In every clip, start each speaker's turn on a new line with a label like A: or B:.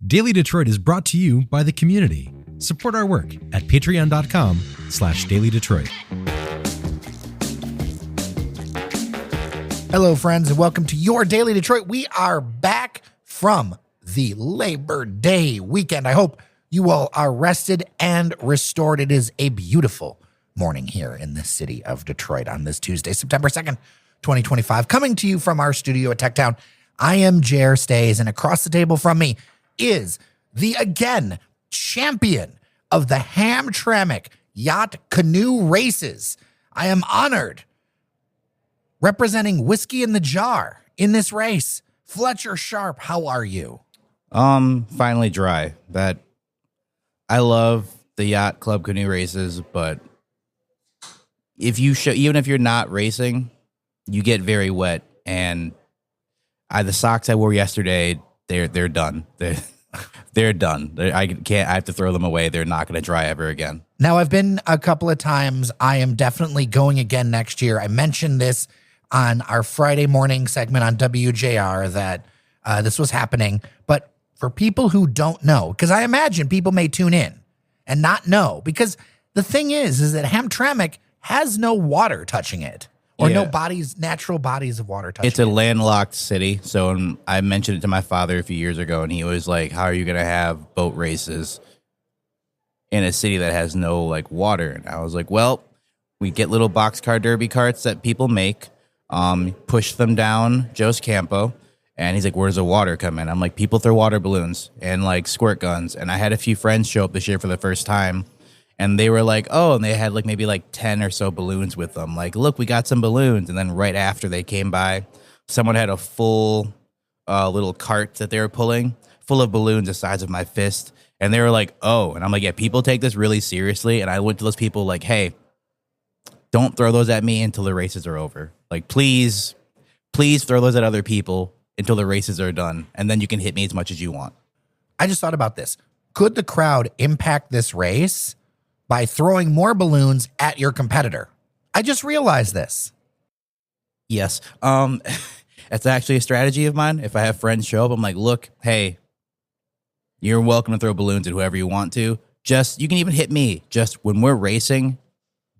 A: Daily Detroit is brought to you by the community. Support our work at patreon.com/dailydetroit.
B: Hello, friends, and welcome to your Daily Detroit. We are back from the Labor Day weekend. I hope you all are rested and restored. It is a beautiful morning here in the city of Detroit on this Tuesday, September 2nd, 2025. Coming to you from our studio at Techtown, I am Jer Stays, and across the table from me is the, again, champion of the Hamtramck Yacht Canoe races. I am honored, representing Whiskey in the Jar in this race, Fletcher Sharpe. How are you?
C: Finally dry. That I love the Yacht Club canoe races, but if you even if you're not racing, you get very wet. And the socks I wore yesterday, they're done. They're done. I have to throw them away. They're not going to dry ever again.
B: Now, I've been a couple of times. I am definitely going again next year. I mentioned this on our Friday morning segment on WJR that this was happening. But for people who don't know, because I imagine people may tune in and not know, because the thing is that Hamtramck has no water touching it. Or no natural bodies of water touching it.
C: It's a landlocked city. So I mentioned it to my father a few years ago, and he was like, how are you going to have boat races in a city that has no, water? And I was like, well, we get little boxcar derby carts that people make, push them down Joe's Campo, and he's like, where's the water come in? I'm like, people throw water balloons and, squirt guns. And I had a few friends show up this year for the first time. And they were like, oh, and they had maybe 10 or so balloons with them. Look, we got some balloons. And then right after they came by, someone had a full little cart that they were pulling full of balloons the size of my fist. And they were like, oh. And I'm like, yeah, people take this really seriously. And I went to those people like, hey, don't throw those at me until the races are over. Please throw those at other people until the races are done. And then you can hit me as much as you want.
B: I just thought about this. Could the crowd impact this race by throwing more balloons at your competitor? I just realized this.
C: Yes. That's actually a strategy of mine. If I have friends show up, I'm like, look, hey, you're welcome to throw balloons at whoever you want to. You can even hit me. Just when we're racing,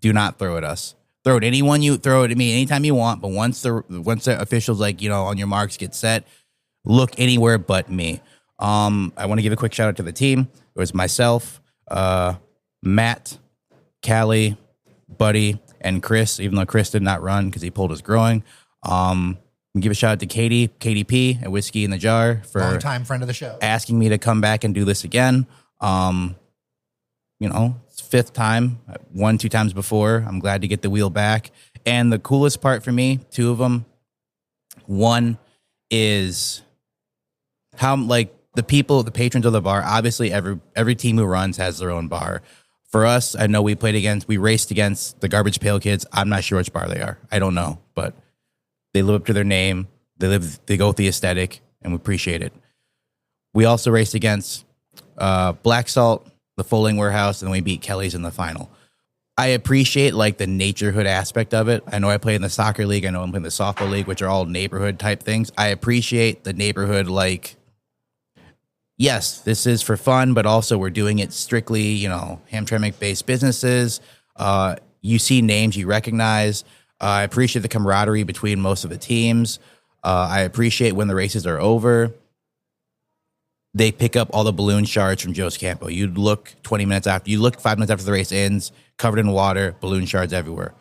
C: do not throw at us. Throw at anyone you throw it at me anytime you want. But once the officials, on your marks, get set, look anywhere but me. I want to give a quick shout out to the team. It was myself, Matt, Callie, Buddy, and Chris, even though Chris did not run because he pulled his groin. Give a shout out to KDP at Whiskey in the Jar for
B: long-time friend of the show,
C: asking me to come back and do this again. It's fifth time, 1-2 times before. I'm glad to get the wheel back. And the coolest part for me, two of them. One is how the patrons of the bar. Obviously, every team who runs has their own bar. For us, I know we raced against the Garbage Pail Kids. I'm not sure which bar they are. I don't know, but they live up to their name. They go with the aesthetic, and we appreciate it. We also raced against Black Salt, the Folding Warehouse, and then we beat Kelly's in the final. I appreciate the naturehood aspect of it. I know I play in the soccer league. I know I'm playing the softball league, which are all neighborhood type things. I appreciate the neighborhood, yes, this is for fun, but also we're doing it strictly, Hamtramck-based businesses. You see names you recognize. I appreciate the camaraderie between most of the teams. I appreciate when the races are over, they pick up all the balloon shards from Joe's Campo. You look 5 minutes after the race ends, covered in water, balloon shards everywhere.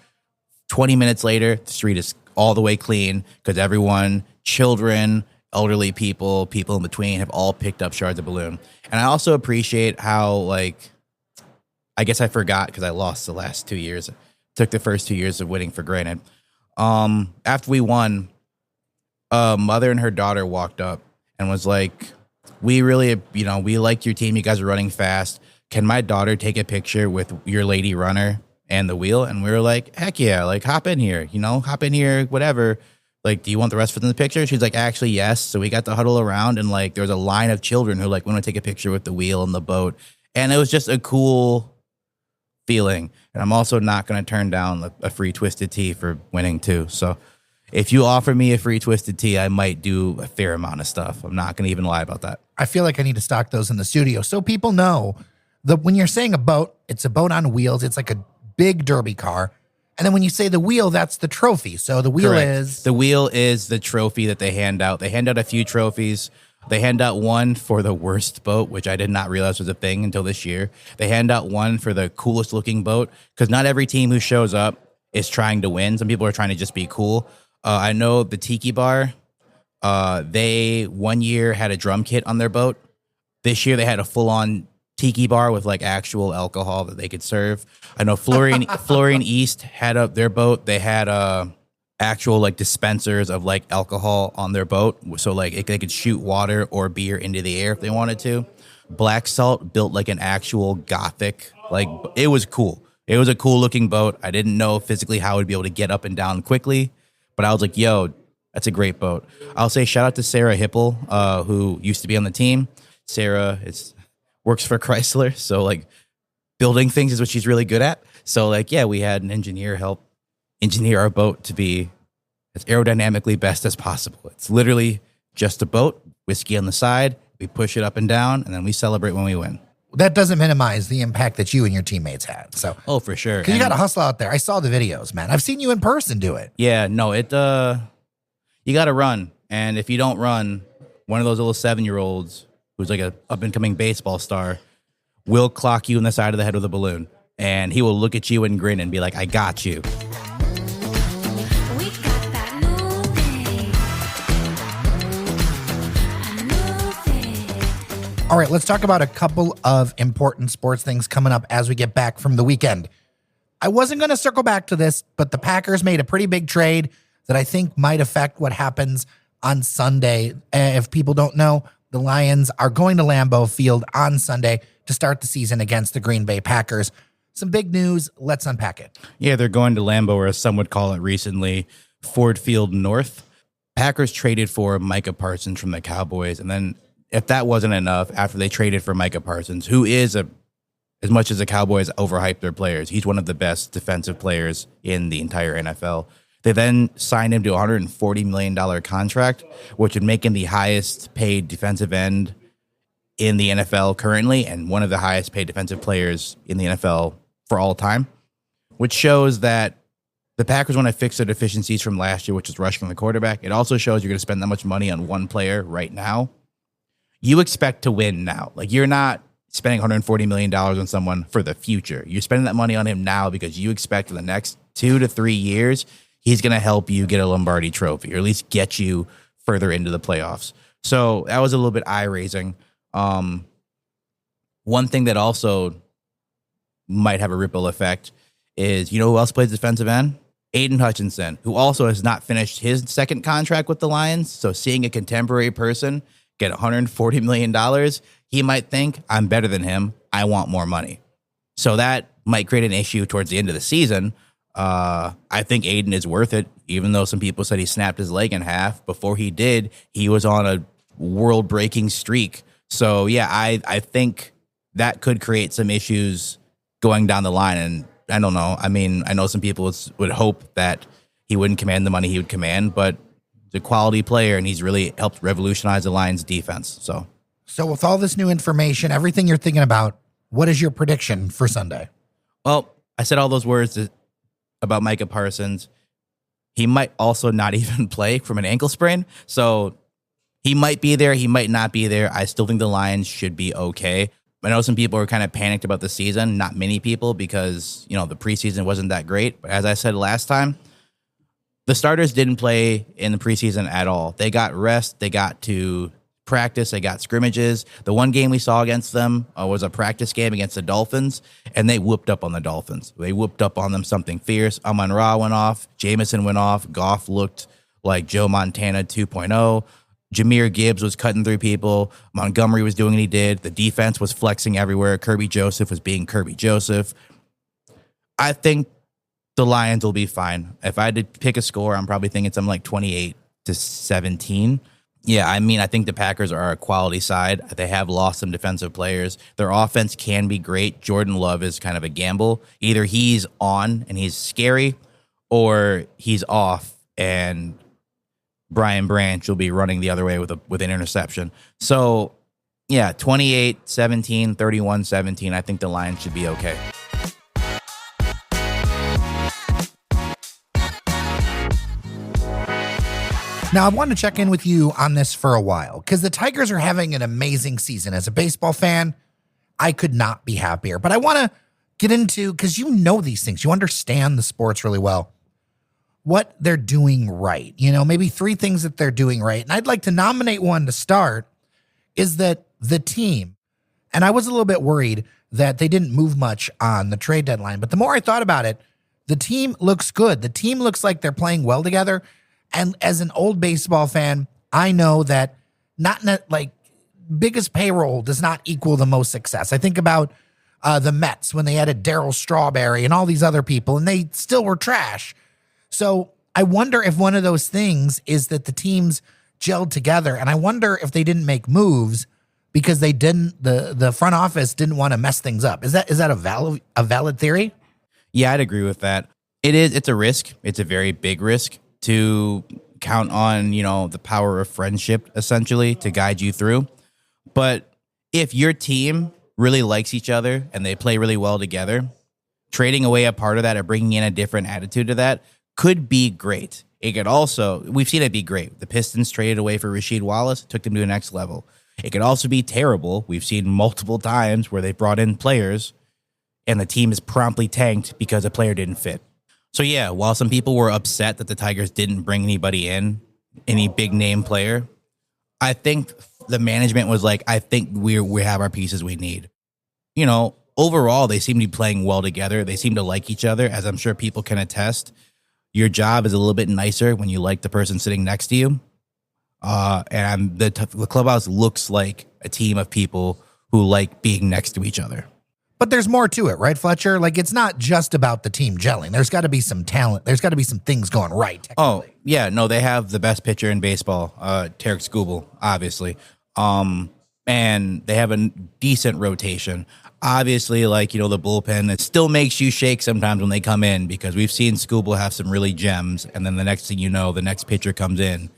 C: 20 minutes later, the street is all the way clean because everyone, children, elderly people in between have all picked up shards of balloon. And I also appreciate how, I guess I forgot because I lost the last 2 years. Took the first 2 years of winning for granted. After we won, a mother and her daughter walked up and was like, we really, we like your team. You guys are running fast. Can my daughter take a picture with your lady runner and the wheel? And we were like, heck yeah, hop in here, whatever. Do you want the rest of them in the picture? She's like, actually, yes. So we got to huddle around, and there was a line of children who want to take a picture with the wheel and the boat. And it was just a cool feeling. And I'm also not going to turn down a free Twisted Tea for winning too. So If you offer me a free Twisted Tea, I might do a fair amount of stuff. I'm not going to even lie about that.
B: I feel like I need to stock those in the studio so people know that when you're saying a boat, it's a boat on wheels. It's like a big derby car. And then when you say the wheel, that's the trophy. So the wheel
C: Correct. The wheel is the trophy that they hand out. They hand out a few trophies. They hand out one for the worst boat, which I did not realize was a thing until this year. They hand out one for the coolest looking boat, because not every team who shows up is trying to win. Some people are trying to just be cool. I know the Tiki Bar, they one year had a drum kit on their boat. This year they had a full-on Tiki Bar with like actual alcohol that they could serve. I know Florian East had up their boat. They had actual like dispensers of like alcohol on their boat, so like they could shoot water or beer into the air if they wanted to. Black Salt built like an actual gothic, like it was cool. It was a cool looking boat. I didn't know physically how I would be able to get up and down quickly, but I was like, yo, that's a great boat. I'll say shout out to Sarah Hipple, who used to be on the team. Sarah works for Chrysler, so like building things is what she's really good at. So like, yeah, we had an engineer help engineer our boat to be as aerodynamically best as possible. It's literally just a boat, whiskey on the side. We push it up and down, and then we celebrate when we win.
B: That doesn't minimize the impact that you and your teammates had. So,
C: oh, for sure.
B: Because you got to hustle out there. I saw the videos, man. I've seen you in person do it.
C: Yeah, no, you got to run. And if you don't run, one of those little 7-year-olds who's like a up-and-coming baseball star will clock you in the side of the head with a balloon. And he will look at you and grin and be like, I got you.
B: All right, let's talk about a couple of important sports things coming up as we get back from the weekend. I wasn't going to circle back to this, but the Packers made a pretty big trade that I think might affect what happens on Sunday. If people don't know, the Lions are going to Lambeau Field on Sunday to start the season against the Green Bay Packers. Some big news. Let's unpack it.
C: Yeah, they're going to Lambeau, or as some would call it recently, Ford Field North. Packers traded for Micah Parsons from the Cowboys, and then if that wasn't enough, after they traded for Micah Parsons, who is as much as the Cowboys overhype their players, he's one of the best defensive players in the entire NFL. They then signed him to a $140 million contract, which would make him the highest paid defensive end in the NFL currently, and one of the highest paid defensive players in the NFL for all time, which shows that the Packers want to fix their deficiencies from last year, which is rushing the quarterback. It also shows you're going to spend that much money on one player right now. You expect to win now. Like, you're not spending $140 million on someone for the future. You're spending that money on him now because you expect for the next 2 to 3 years, he's going to help you get a Lombardi trophy, or at least get you further into the playoffs. So that was a little bit eye-raising. One thing that also might have a ripple effect is, you know who else plays defensive end? Aiden Hutchinson, who also has not finished his second contract with the Lions. So seeing a contemporary person get $140 million, he might think, I'm better than him. I want more money. So that might create an issue towards the end of the season. I think Aiden is worth it, even though some people said he snapped his leg in half. Before he did, he was on a world-breaking streak. So, yeah, I think that could create some issues going down the line. And I don't know. I mean, I know some people would hope that he wouldn't command the money he would command, but a quality player, and he's really helped revolutionize the Lions defense. So
B: with all this new information, everything you're thinking about, what is your prediction for Sunday?
C: Well, I said all those words about Micah Parsons. He might also not even play from an ankle sprain. So he might be there. He might not be there. I still think the Lions should be okay. I know some people are kind of panicked about the season. Not many people, because, the preseason wasn't that great. But as I said last time, the starters didn't play in the preseason at all. They got rest. They got to practice. They got scrimmages. The one game we saw against them was a practice game against the Dolphins, and they whooped up on the Dolphins. They whooped up on them something fierce. Amon-Ra went off. Jameson went off. Goff looked like Joe Montana 2.0. Jahmyr Gibbs was cutting through people. Montgomery was doing what he did. The defense was flexing everywhere. Kirby Joseph was being Kirby Joseph. I think the Lions will be fine. If I had to pick a score, I'm probably thinking something like 28-17. Yeah, I mean, I think the Packers are a quality side. They have lost some defensive players. Their offense can be great. Jordan Love is kind of a gamble. Either he's on and he's scary, or he's off and Brian Branch will be running the other way with an interception. So, yeah, 28-17, 31-17. I think the Lions should be okay.
B: Now, I want to check in with you on this for a while because the Tigers are having an amazing season. As a baseball fan, I could not be happier. But I want to get into, because you know these things, you understand the sports really well, what they're doing right. You know, maybe 3 things that they're doing right. And I'd like to nominate one to start is that the team, and I was a little bit worried that they didn't move much on the trade deadline. But the more I thought about it, the team looks good. The team looks like they're playing well together. And as an old baseball fan, I know that biggest payroll does not equal the most success. I think about the Mets when they added Darryl Strawberry and all these other people, and they still were trash. So I wonder if one of those things is that the teams gelled together, and I wonder if they didn't make moves because they didn't. The front office didn't want to mess things up. Is that a valid theory?
C: Yeah, I'd agree with that. It's a risk. It's a very big risk to count on, the power of friendship, essentially, to guide you through. But if your team really likes each other and they play really well together, trading away a part of that or bringing in a different attitude to that could be great. It could also, we've seen it be great. The Pistons traded away for Rasheed Wallace, took them to the next level. It could also be terrible. We've seen multiple times where they brought in players and the team is promptly tanked because a player didn't fit. So yeah, while some people were upset that the Tigers didn't bring anybody in, any big name player, I think the management was like, I think we have our pieces we need. Overall, they seem to be playing well together. They seem to like each other, as I'm sure people can attest. Your job is a little bit nicer when you like the person sitting next to you. The clubhouse looks like a team of people who like being next to each other.
B: But there's more to it, right, Fletcher? Like, it's not just about the team gelling. There's got to be some talent. There's got to be some things going right.
C: Oh, yeah. No, they have the best pitcher in baseball, Tarek Skubal, obviously. And they have a decent rotation. Obviously, the bullpen, it still makes you shake sometimes when they come in because we've seen Skubal have some really gems. And then the next thing you know, the next pitcher comes in,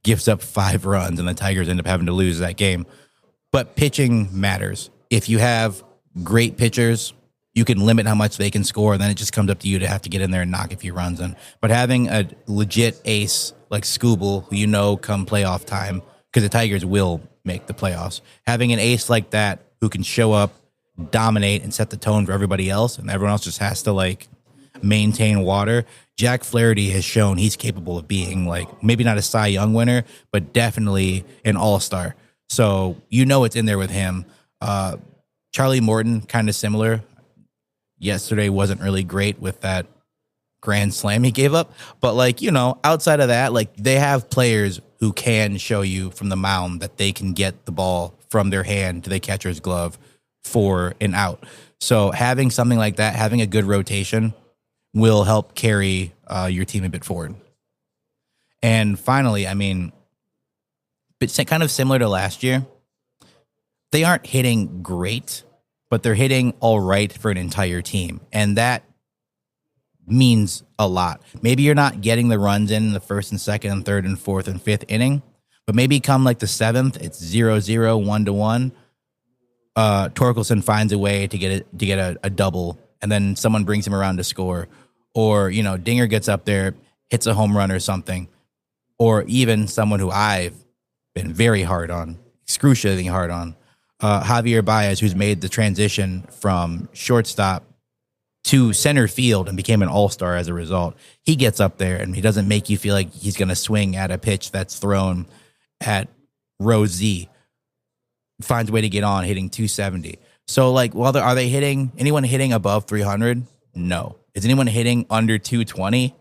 C: gives up 5 runs, and the Tigers end up having to lose that game. But pitching matters. If you have great pitchers, you can limit how much they can score, and then it just comes up to you to have to get in there and knock a few runs in. But having a legit ace like Skubal, who come playoff time, because the Tigers will make the playoffs, having an ace like that who can show up, dominate, and set the tone for everybody else, and everyone else just has to maintain water. Jack Flaherty has shown he's capable of being maybe not a Cy Young winner, but definitely an all-star. So it's in there with him. Charlie Morton, kind of similar. Yesterday wasn't really great with that grand slam he gave up. But, outside of that, they have players who can show you from the mound that they can get the ball from their hand to the catcher's glove for an out. So having something like that, having a good rotation will help carry your team a bit forward. And finally, it's kind of similar to last year. They aren't hitting great, but they're hitting all right for an entire team. And that means a lot. Maybe you're not getting the runs in the first and second and third and fourth and fifth inning, but maybe come the 7th, it's 0-0, 1-1. Torkelson finds a way to get a double, and then someone brings him around to score. Or, Dinger gets up there, hits a home run or something. Or even someone who I've been very hard on, excruciatingly hard on, Javier Baez, who's made the transition from shortstop to center field and became an all-star as a result. He gets up there and he doesn't make you feel like he's going to swing at a pitch that's thrown at row Z. Finds a way to get on, hitting 270. So, are they hitting, anyone hitting above 300? No. Is anyone hitting under 220?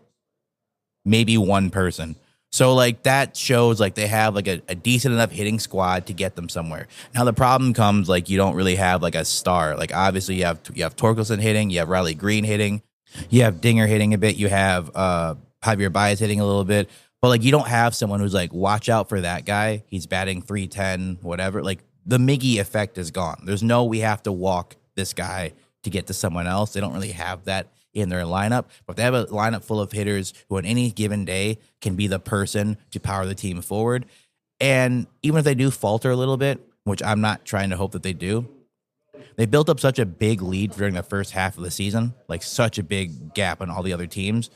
C: Maybe one person. So, that shows, they have, a decent enough hitting squad to get them somewhere. Now, the problem comes, you don't really have, a star. Obviously, you have Torkelson hitting. You have Riley Green hitting. You have Dinger hitting a bit. You have Javier Baez hitting a little bit. But, you don't have someone who's, watch out for that guy. He's batting 310, whatever. The Miggy effect is gone. There's no we have to walk this guy to get to someone else. They don't really have that in their lineup, but if they have a lineup full of hitters who on any given day can be the person to power the team forward. And even if they do falter a little bit, which I'm not trying to hope that they do, they built up such a big lead during the first half of the season, like such a big gap on all the other teams.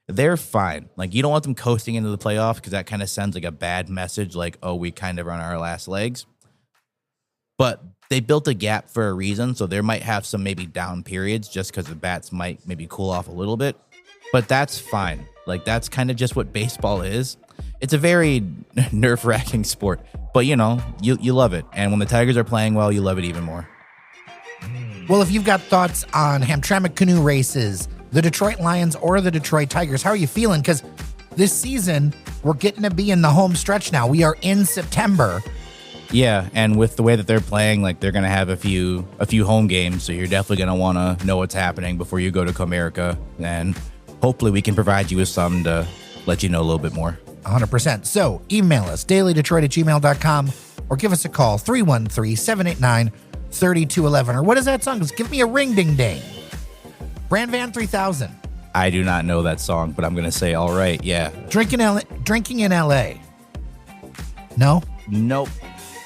C: They're fine. Like, you don't want them coasting into the playoffs because that kind of sends like a bad message, like, oh, we kind of run our last legs. But they built a gap for a reason, so there might have some maybe down periods just because the bats might maybe cool off a little bit. But that's fine. Like, that's kind of just what baseball is. It's a very nerve-wracking sport, but you love it. And when the Tigers are playing well, you love it even more.
B: Well, if you've got thoughts on Hamtramck canoe races, the Detroit Lions, or the Detroit Tigers, how are you feeling? Because this season, we're getting to be in the home stretch now. We are in September.
C: Yeah, and with the way that they're playing, like, they're going to have a few home games, so you're definitely going to want to know what's happening before you go to Comerica, and hopefully we can provide you with some to let you know a little bit more.
B: 100%. So email us, dailydetroit@gmail.com, or give us a call, 313-789-3211. Or what is that song? Just give me a ring ding ding. Brand Van 3000.
C: I do not know that song, but I'm going to say, all right, yeah.
B: Drinking in LA. No?
C: Nope.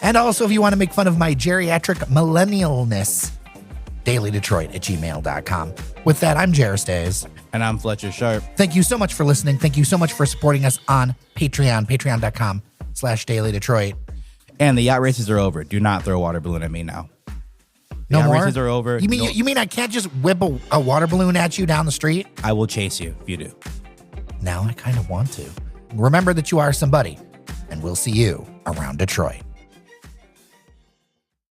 B: And also, if you want to make fun of my geriatric millennialness, dailydetroit@gmail.com. With that, I'm Jairus Days.
C: And I'm Fletcher Sharpe.
B: Thank you so much for listening. Thank you so much for supporting us on Patreon, patreon.com/dailydetroit.
C: And the yacht races are over. Do not throw a water balloon at me now.
B: No
C: yacht
B: more?
C: races are over.
B: You mean I can't just whip a water balloon at you down the street?
C: I will chase you if you do.
B: Now I kind of want to. Remember that you are somebody, and we'll see you around Detroit.